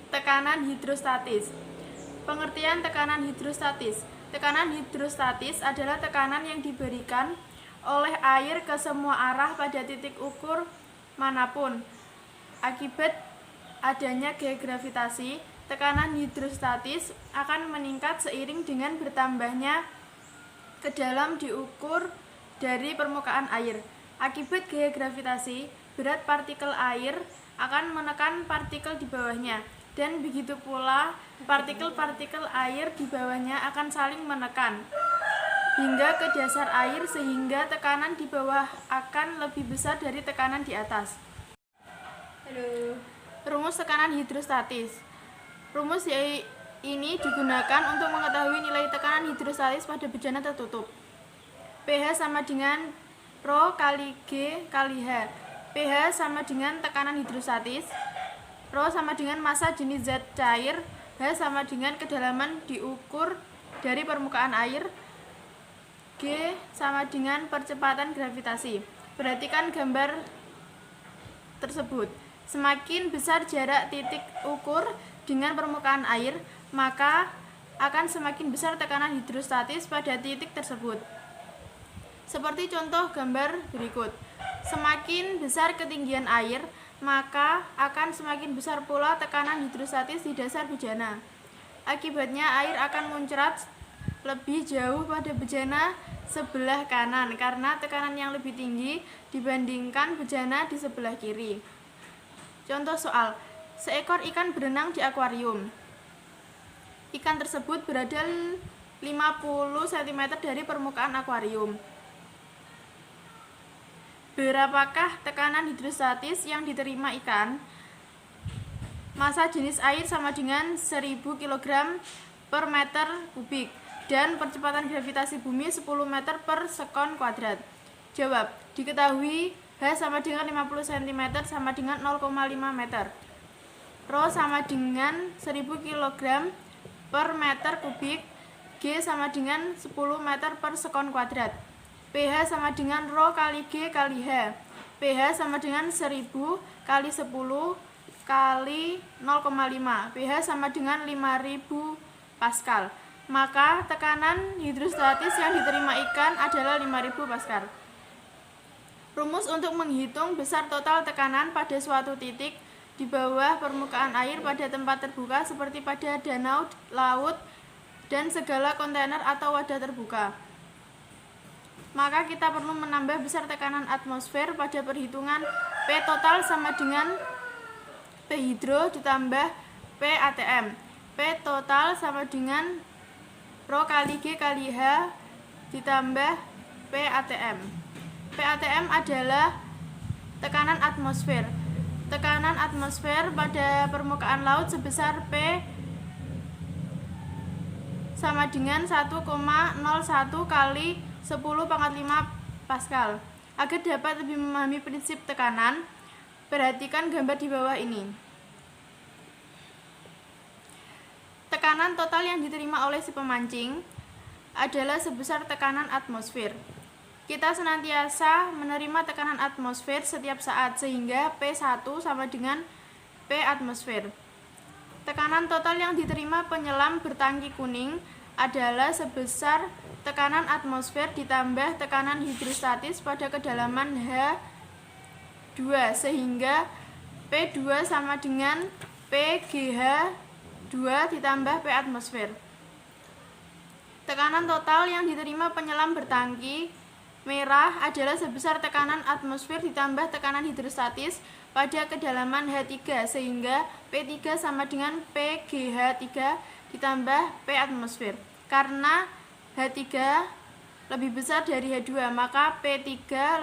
Tekanan hidrostatis. Pengertian tekanan hidrostatis. Tekanan hidrostatis adalah tekanan yang diberikan oleh air ke semua arah pada titik ukur manapun. Akibat adanya gaya gravitasi, tekanan hidrostatis akan meningkat seiring dengan bertambahnya kedalam diukur dari permukaan air. Akibat gaya gravitasi, berat partikel air akan menekan partikel di bawahnya, dan begitu pula partikel-partikel air di bawahnya akan saling menekan hingga ke dasar air, sehingga tekanan di bawah akan lebih besar dari tekanan di atas. Rumus tekanan hidrostatis. Rumus ini digunakan untuk mengetahui nilai tekanan hidrostatis pada bejana tertutup. pH sama dengan Rho kali G kali H. pH sama dengan tekanan hidrostatis, Rho sama dengan massa jenis zat cair, H sama dengan kedalaman diukur dari permukaan air, G sama dengan percepatan gravitasi. Perhatikan gambar tersebut. Semakin besar jarak titik ukur dengan permukaan air, maka akan semakin besar tekanan hidrostatis pada titik tersebut. Seperti contoh gambar berikut. Semakin besar ketinggian air, maka akan semakin besar pula tekanan hidrostatis di dasar bejana. Akibatnya air akan muncrat lebih jauh pada bejana sebelah kanan karena tekanan yang lebih tinggi dibandingkan bejana di sebelah kiri. Contoh soal, seekor ikan berenang di akuarium. Ikan tersebut berada 50 cm dari permukaan akuarium. Berapakah tekanan hidrostatis yang diterima ikan? Massa jenis air sama dengan 1000 kg per meter kubik dan percepatan gravitasi bumi 10 meter per sekon kuadrat. Jawab, diketahui H sama dengan 50 cm sama dengan 0,5 meter. Rho sama dengan 1000 kg per meter kubik, G sama dengan 10 meter per sekon kuadrat. pH sama dengan Rho kali G kali H. pH sama dengan 1000 kali 10 kali 0,5. pH sama dengan 5000 Pascal. Maka tekanan hidrostatis yang diterima ikan adalah 5000 Pascal. Rumus untuk menghitung besar total tekanan pada suatu titik di bawah permukaan air pada tempat terbuka seperti pada danau, laut, dan segala kontainer atau wadah terbuka. Maka kita perlu menambah besar tekanan atmosfer pada perhitungan P total sama dengan P hidro ditambah P ATM. P total sama dengan Rho kali G kali H ditambah P ATM. P ATM adalah tekanan atmosfer. Tekanan atmosfer pada permukaan laut sebesar P sama dengan 1,01 kali 10 pangkat 5 Pascal. Agar dapat lebih memahami prinsip tekanan, perhatikan gambar di bawah ini. Tekanan total yang diterima oleh si pemancing adalah sebesar tekanan atmosfer. Kita senantiasa menerima tekanan atmosfer setiap saat, sehingga P1 sama dengan P atmosfer. Tekanan total yang diterima penyelam bertangki kuning adalah sebesar tekanan atmosfer ditambah tekanan hidrostatis pada kedalaman H2, sehingga P2 sama dengan PGH2 ditambah P atmosfer. Tekanan total yang diterima penyelam bertangki merah adalah sebesar tekanan atmosfer ditambah tekanan hidrostatis pada kedalaman H3, sehingga P3 sama dengan PGH3 ditambah P atmosfer. Karena H3 lebih besar dari H2, maka P3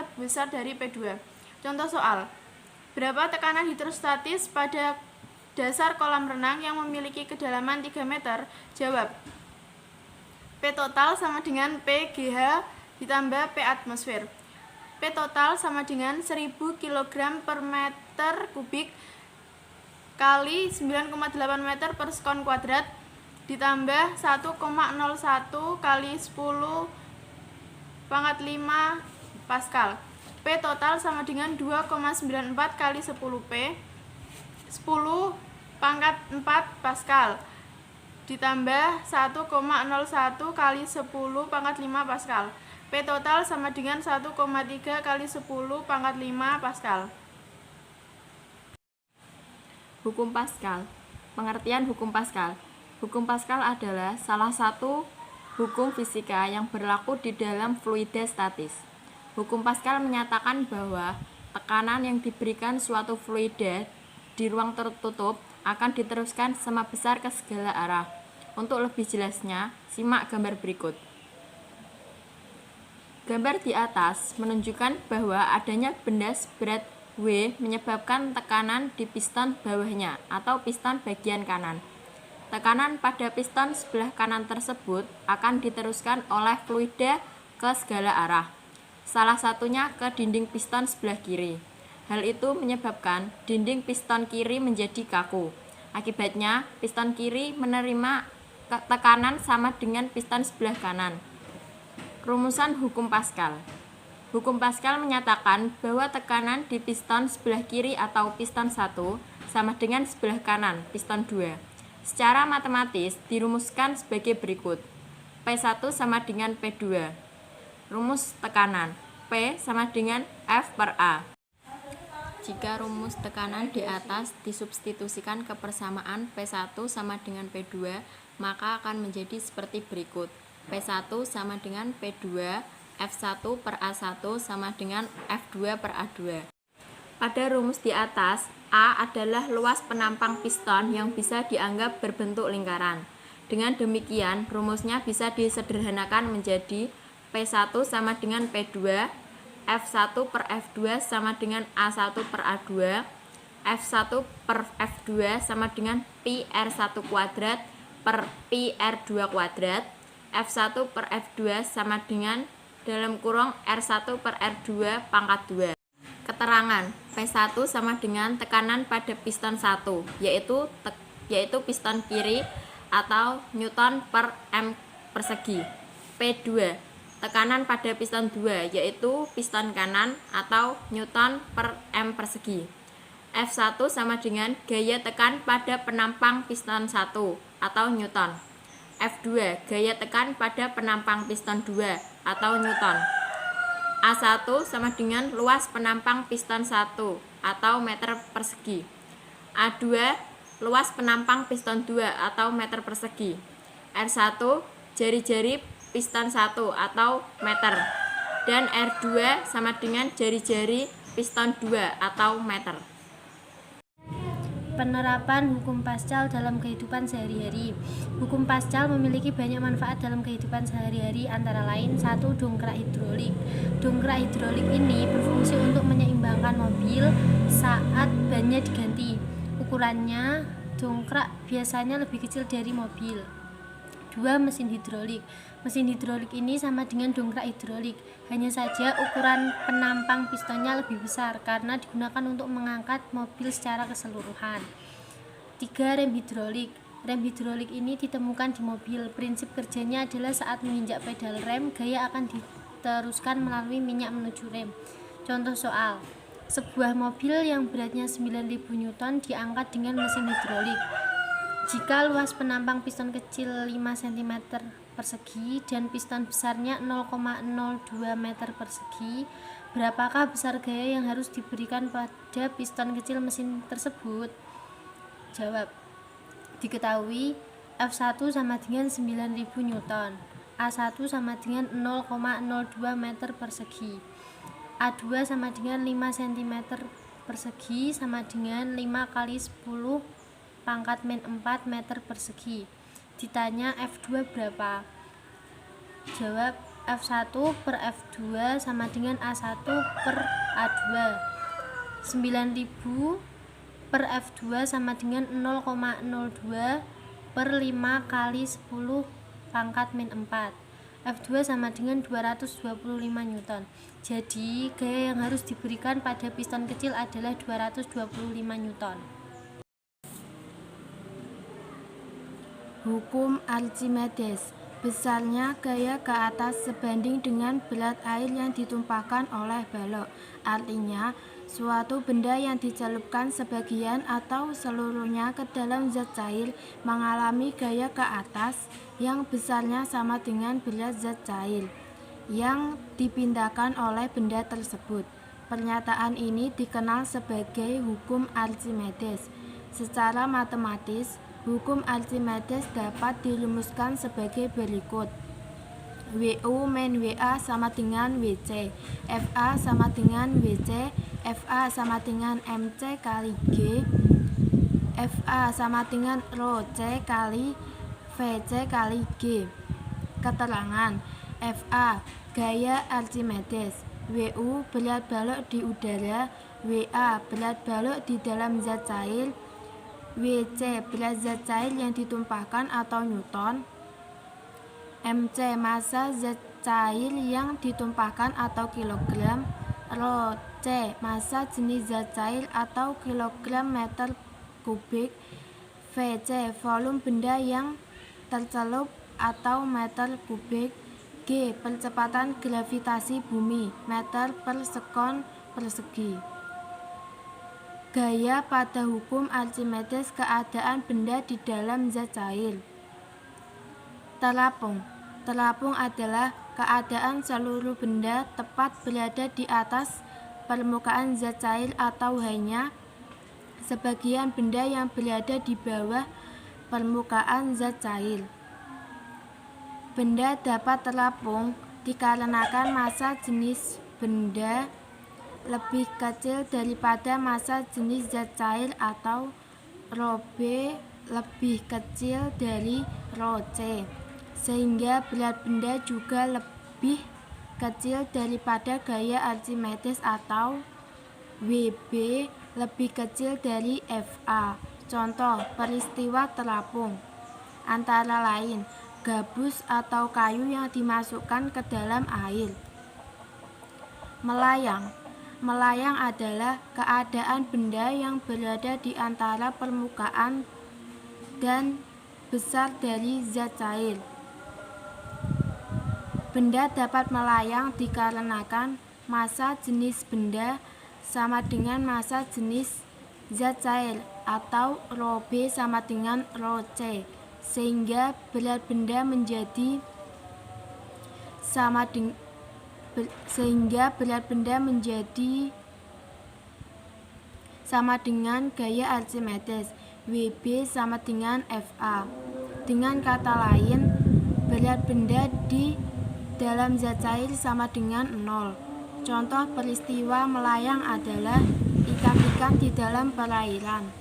lebih besar dari P2. Contoh soal, berapa tekanan hidrostatis pada dasar kolam renang yang memiliki kedalaman 3 meter? Jawab, P total sama dengan PGH ditambah P atmosfer. P total sama dengan 1000 kg per meter kubik kali 9,8 meter per sekon kuadrat ditambah 1,01 kali 10 pangkat 5 Pascal. P total sama dengan 2,94 kali 10 P 10 pangkat 4 Pascal ditambah 1,01 kali 10 pangkat 5 Pascal. P total sama dengan 1,3 kali 10 pangkat 5 Pascal. Hukum Pascal. Pengertian hukum Pascal. Hukum Pascal adalah salah satu hukum fisika yang berlaku di dalam fluida statis. Hukum Pascal menyatakan bahwa tekanan yang diberikan suatu fluida di ruang tertutup akan diteruskan sama besar ke segala arah. Untuk lebih jelasnya, simak gambar berikut. Gambar di atas menunjukkan bahwa adanya benda seberat W menyebabkan tekanan di piston bawahnya atau piston bagian kanan. Tekanan pada piston sebelah kanan tersebut akan diteruskan oleh fluida ke segala arah, salah satunya ke dinding piston sebelah kiri. Hal itu menyebabkan dinding piston kiri menjadi kaku. Akibatnya, piston kiri menerima tekanan sama dengan piston sebelah kanan. Rumusan hukum Pascal. Hukum Pascal menyatakan bahwa tekanan di piston sebelah kiri atau piston 1 sama dengan sebelah kanan piston 2. Secara matematis dirumuskan sebagai berikut. P1 sama dengan P2. Rumus tekanan. P sama dengan F per A. Jika rumus tekanan di atas disubstitusikan ke persamaan P1 sama dengan P2, maka akan menjadi seperti berikut. P1 sama dengan P2, F1 per A1 sama dengan F2 per A2. Pada rumus di atas, A adalah luas penampang piston yang bisa dianggap berbentuk lingkaran. Dengan demikian, rumusnya bisa disederhanakan menjadi P1 sama dengan P2, F1 per F2 sama dengan A1 per A2, F1 per F2 sama dengan Pi R1 kuadrat per Pi R2 kuadrat, F1 per F2 sama dengan dalam kurung R1 per R2 pangkat 2. Keterangan, P1 sama dengan tekanan pada piston 1, yaitu piston kiri atau Newton per M persegi. P2, tekanan pada piston 2, yaitu piston kanan atau Newton per M persegi. F1 sama dengan gaya tekan pada penampang piston 1 atau Newton. F2, gaya tekan pada penampang piston 2 atau Newton. A1 sama dengan luas penampang piston 1 atau meter persegi. A2, luas penampang piston 2 atau meter persegi. R1, jari-jari piston 1 atau meter. Dan R2 sama dengan jari-jari piston 2 atau meter. Penerapan hukum Pascal dalam kehidupan sehari-hari. Hukum Pascal memiliki banyak manfaat dalam kehidupan sehari-hari, antara lain 1. Dongkrak hidrolik. Dongkrak hidrolik ini berfungsi untuk menyeimbangkan mobil saat bannya diganti. Ukurannya dongkrak biasanya lebih kecil dari mobil. 2. Mesin hidrolik. Mesin hidrolik ini sama dengan dongkrak hidrolik, hanya saja ukuran penampang pistonnya lebih besar karena digunakan untuk mengangkat mobil secara keseluruhan. 3. Rem hidrolik. Rem hidrolik ini ditemukan di mobil. Prinsip kerjanya adalah saat menginjak pedal rem, gaya akan diteruskan melalui minyak menuju rem. Contoh soal, sebuah mobil yang beratnya 9.000 Newton diangkat dengan mesin hidrolik. Jika luas penampang piston kecil 5 cm persegi dan piston besarnya 0,02 meter persegi, berapakah besar gaya yang harus diberikan pada piston kecil mesin tersebut? Jawab, diketahui F1 sama dengan 9.000 Newton, A1 sama dengan 0,02 meter persegi, A2 sama dengan 5 cm persegi sama dengan 5 kali 10 pangkat min 4 meter persegi. Ditanya F2 berapa? Jawab, F1 per F2 sama dengan A1 per A2. 9.000 per F2 sama dengan 0,02 per 5 kali 10 pangkat min 4. F2 sama dengan 225 Newton. Jadi, gaya yang harus diberikan pada piston kecil adalah 225 Newton. Hukum Archimedes. Besarnya gaya ke atas sebanding dengan berat air yang ditumpahkan oleh balok. Artinya, suatu benda yang dicelupkan sebagian atau seluruhnya ke dalam zat cair mengalami gaya ke atas yang besarnya sama dengan berat zat cair yang dipindahkan oleh benda tersebut. Pernyataan ini dikenal sebagai hukum Archimedes. Secara matematis, hukum Archimedes dapat dirumuskan sebagai berikut. WU min WA sama dengan WC, FA sama dengan WC, FA sama dengan MC kali G, FA sama dengan Rho C kali VC kali G. Keterangan FA, gaya Archimedes. WU, berat balok di udara. WA, berat balok di dalam zat cair. WC, berat zat cair yang ditumpahkan atau Newton. MC, massa zat cair yang ditumpahkan atau kilogram. Rho C, massa jenis zat cair atau kilogram meter kubik. VC, volume benda yang tercelup atau meter kubik. G, percepatan gravitasi bumi, meter per sekon persegi. Gaya pada hukum Archimedes keadaan benda di dalam zat cair. Terapung. Terapung adalah keadaan seluruh benda tepat berada di atas permukaan zat cair atau hanya sebagian benda yang berada di bawah permukaan zat cair. Benda dapat terapung dikarenakan massa jenis benda lebih kecil daripada massa jenis zat cair atau Rho B lebih kecil dari Rho C, sehingga berat benda juga lebih kecil daripada gaya Archimedes atau WB lebih kecil dari FA. Contoh peristiwa terapung antara lain gabus atau kayu yang dimasukkan ke dalam air. Melayang. Melayang adalah keadaan benda yang berada di antara permukaan dan besar dari zat cair. Benda dapat melayang dikarenakan massa jenis benda sama dengan massa jenis zat cair atau Rho B sama dengan Rho C, sehingga berat benda menjadi sama dengan gaya Archimedes. WB sama dengan FA. Dengan kata lain, berat benda di dalam zat cair sama dengan 0. Contoh peristiwa melayang adalah ikan-ikan di dalam perairan.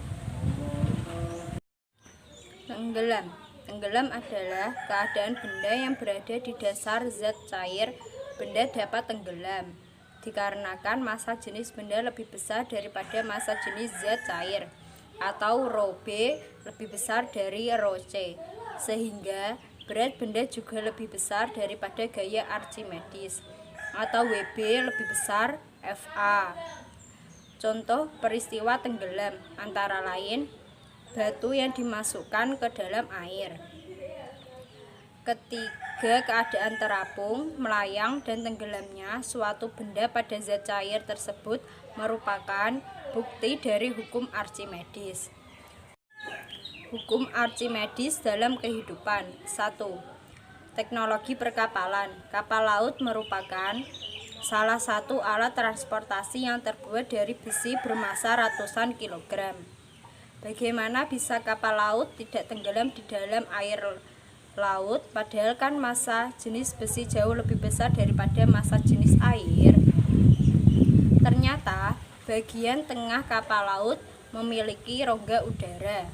Tenggelam. Tenggelam adalah keadaan benda yang berada di dasar zat cair. Benda dapat tenggelam dikarenakan massa jenis benda lebih besar daripada massa jenis zat cair atau Rho B lebih besar dari Rho C, sehingga berat benda juga lebih besar daripada gaya Archimedes atau WB lebih besar FA. Contoh peristiwa tenggelam antara lain batu yang dimasukkan ke dalam air. Ketiga, keadaan terapung, melayang, dan tenggelamnya suatu benda pada zat cair tersebut merupakan bukti dari hukum Archimedes. Hukum Archimedes dalam kehidupan. 1. Teknologi perkapalan. Kapal laut merupakan salah satu alat transportasi yang terbuat dari besi bermassa ratusan kilogram. Bagaimana bisa kapal laut tidak tenggelam di dalam air laut, padahal kan massa jenis besi jauh lebih besar daripada massa jenis air? Ternyata bagian tengah kapal laut memiliki rongga udara.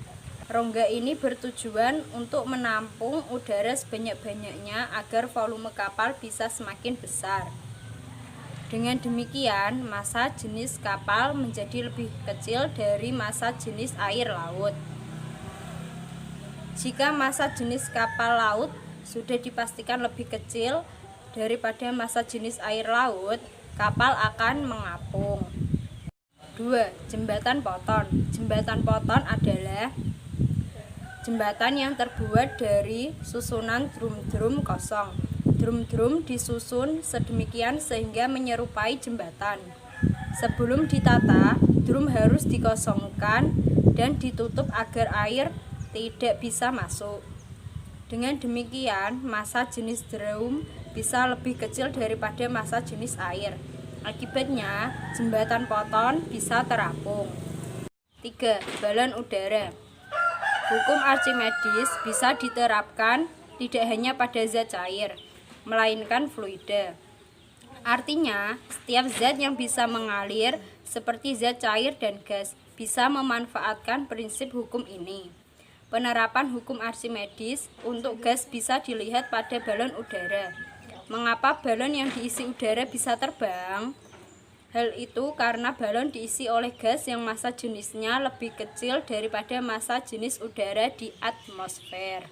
Rongga ini bertujuan untuk menampung udara sebanyak-banyaknya agar volume kapal bisa semakin besar. Dengan demikian, massa jenis kapal menjadi lebih kecil dari massa jenis air laut. Jika massa jenis kapal laut sudah dipastikan lebih kecil daripada massa jenis air laut, kapal akan mengapung. 2. Jembatan Poton. Jembatan Poton adalah Jembatan yang terbuat dari susunan drum-drum kosong. Drum-drum disusun sedemikian sehingga menyerupai jembatan. Sebelum ditata, drum harus dikosongkan dan ditutup agar air tidak bisa masuk. Dengan demikian, massa jenis drum bisa lebih kecil daripada massa jenis air. Akibatnya, jembatan poton bisa terapung. 3. Balon udara. Hukum Archimedes bisa diterapkan tidak hanya pada zat cair, melainkan fluida. Artinya, setiap zat yang bisa mengalir seperti zat cair dan gas bisa memanfaatkan prinsip hukum ini. Penerapan hukum Archimedes untuk gas bisa dilihat pada balon udara. Mengapa balon yang diisi udara bisa terbang? Hal itu karena balon diisi oleh gas yang massa jenisnya lebih kecil daripada massa jenis udara di atmosfer.